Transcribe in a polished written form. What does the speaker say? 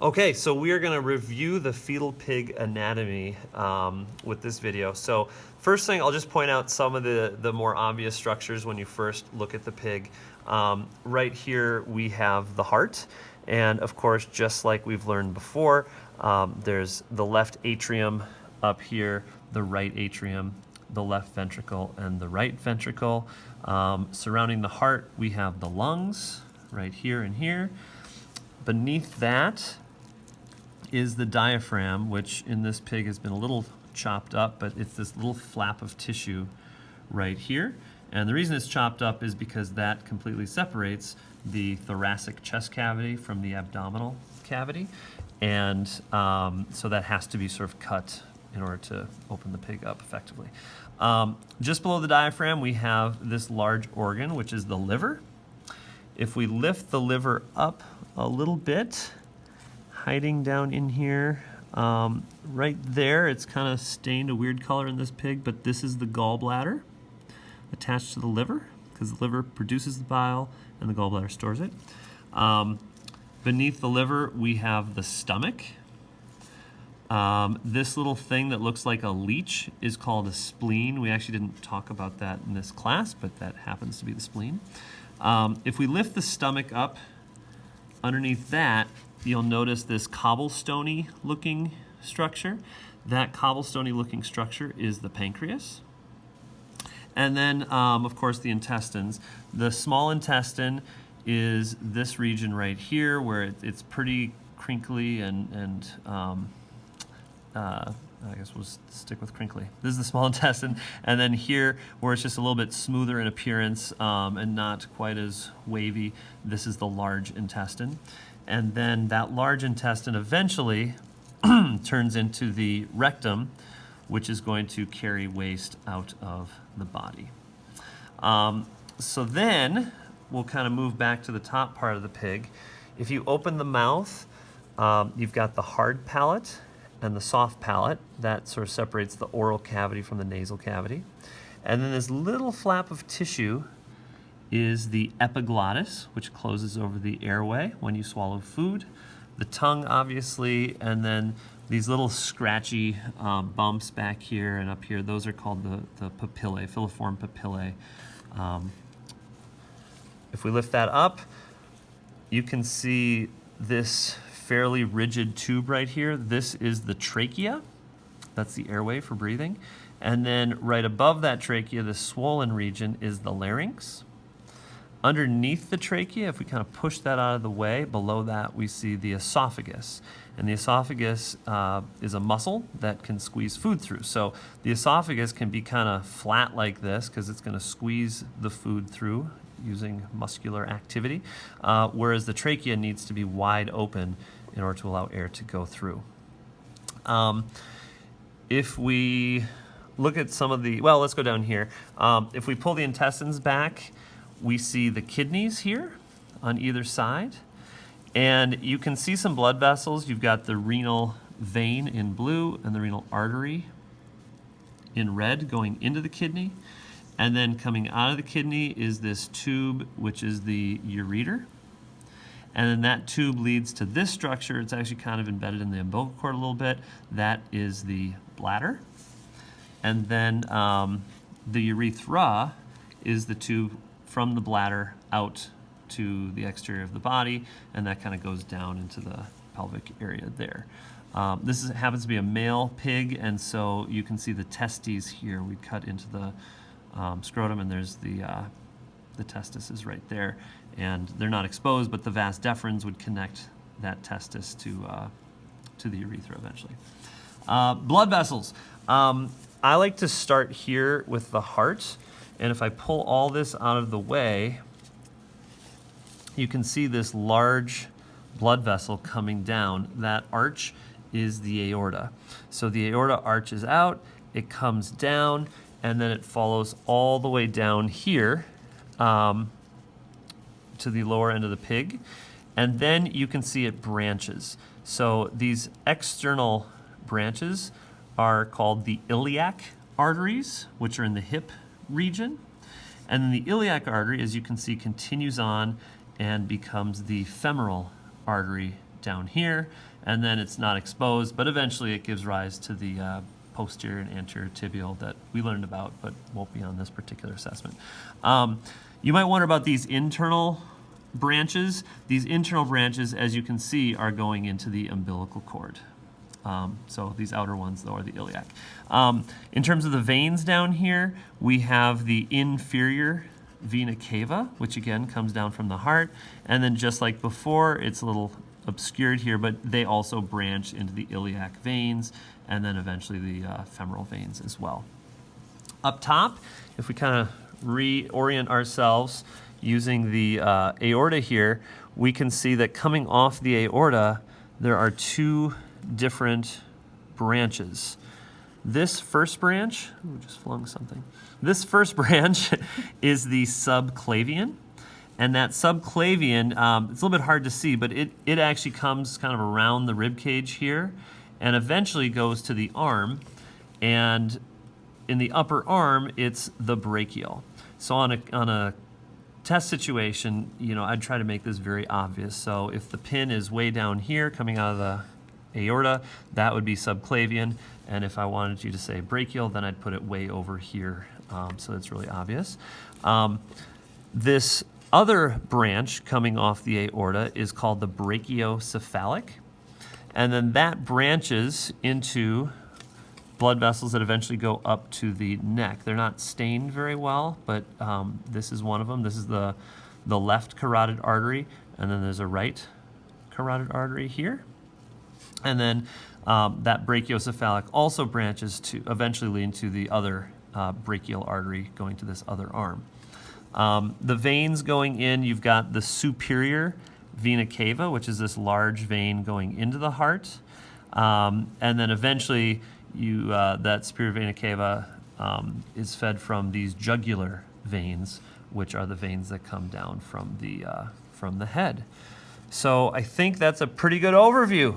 Okay, so we are going to review the fetal pig anatomy with this video. So first thing, I'll just point out some of the more obvious structures when you first look at the pig. Right here we have the heart, and of course, just like we've learned before, there's the left atrium up here, the right atrium, the left ventricle, and the right ventricle. Surrounding the heart, we have the lungs right here and here. Beneath that is the diaphragm, which in this pig has been a little chopped up, but it's this little flap of tissue right here. And the reason it's chopped up is because that completely separates the thoracic chest cavity from the abdominal cavity. And so that has to be sort of cut in order to open the pig up effectively. Just below the diaphragm, we have this large organ, which is the liver. If we lift the liver up a little bit, hiding down in here, right there, it's kind of stained a weird color in this pig, but this is the gallbladder attached to the liver, because the liver produces the bile and the gallbladder stores it. Beneath the liver, we have the stomach. This little thing that looks like a leech is called a spleen. We actually didn't talk about that in this class, but that happens to be the spleen. If we lift the stomach up, underneath that, you'll notice this cobblestone-y looking structure. That cobblestone-y looking structure is the pancreas. And then, of course, the intestines. The small intestine is this region right here, where it's pretty crinkly and I guess we'll stick with crinkly. This is the small intestine. And then here, where it's just a little bit smoother in appearance and not quite as wavy, this is the large intestine. And then that large intestine eventually turns into the rectum, which is going to carry waste out of the body. So then we'll kind of move back to the top part of the pig. If you open the mouth, you've got the hard palate and the soft palate. That sort of separates the oral cavity from the nasal cavity. And then this little flap of tissue is the epiglottis, which closes over the airway when you swallow food. The tongue, obviously, and then these little scratchy bumps back here and up here, those are called the papillae, Filiform papillae. If we lift that up, you can see this fairly rigid tube right here. This is the trachea. That's the airway for breathing. And then right above that trachea, the swollen region, is the larynx. Underneath the trachea, if we kind of push that out of the way, below that we see the esophagus. And the esophagus is a muscle that can squeeze food through. So the esophagus can be kind of flat like this because it's going to squeeze the food through using muscular activity, whereas the trachea needs to be wide open in order to allow air to go through. If we look at some of the, well, let's go down here. If we pull the intestines back, we see the kidneys here on either side. And you can see some blood vessels. You've got the renal vein in blue and the renal artery in red going into the kidney. And then coming out of the kidney is this tube, which is the ureter. And then that tube leads to this structure. It's actually kind of embedded in the umbilical cord a little bit. That is the bladder. And then the urethra is the tube from the bladder out to the exterior of the body, and that kind of goes down into the pelvic area there. This happens to be a male pig, and so you can see the testes here. We cut into the scrotum, and there's the testis is right there, and they're not exposed, but the vas deferens would connect that testis to the urethra eventually. Blood vessels. I like to start here with the heart, and if I pull all this out of the way, you can see this large blood vessel coming down. That arch is the aorta. So the aorta arches out, it comes down, and then it follows all the way down here to the lower end of the pig. And then you can see it branches. So these external branches are called the iliac arteries, which are in the hip region. And then the iliac artery, as you can see, continues on and becomes the femoral artery down here, and then it's not exposed, but eventually it gives rise to the posterior and anterior tibial that we learned about, but won't be on this particular assessment. You might wonder about these internal branches. These internal branches, as you can see, are going into the umbilical cord. So these outer ones, though, are the iliac. In terms of the veins down here, we have the inferior vena cava, which again comes down from the heart. And then just like before, it's a little obscured here, but they also branch into the iliac veins and then eventually the femoral veins as well. Up top, if we kind of reorient ourselves using the aorta here, we can see that coming off the aorta, there are two different branches. This first branch, just flung something. This first branch is the subclavian, and that subclavian, it's a little bit hard to see, but it actually comes kind of around the rib cage here, and eventually goes to the arm, and in the upper arm, it's the brachial. So on a test situation, I'd try to make this very obvious. So if the pin is way down here coming out of the aorta, that would be subclavian, and if I wanted you to say brachial, then I'd put it way over here, so it's really obvious. This other branch coming off the aorta is called the Brachiocephalic, and then that branches into blood vessels that eventually go up to the neck. They're not stained very well, but this is one of them. This is the left carotid artery, and then there's a right carotid artery here. And then that brachiocephalic also branches to eventually lead to the other brachial artery going to this other arm. The veins going in, you've got the superior vena cava, which is this large vein going into the heart. And then eventually that superior vena cava is fed from these jugular veins, which are the veins that come down from the head. So I think that's a pretty good overview.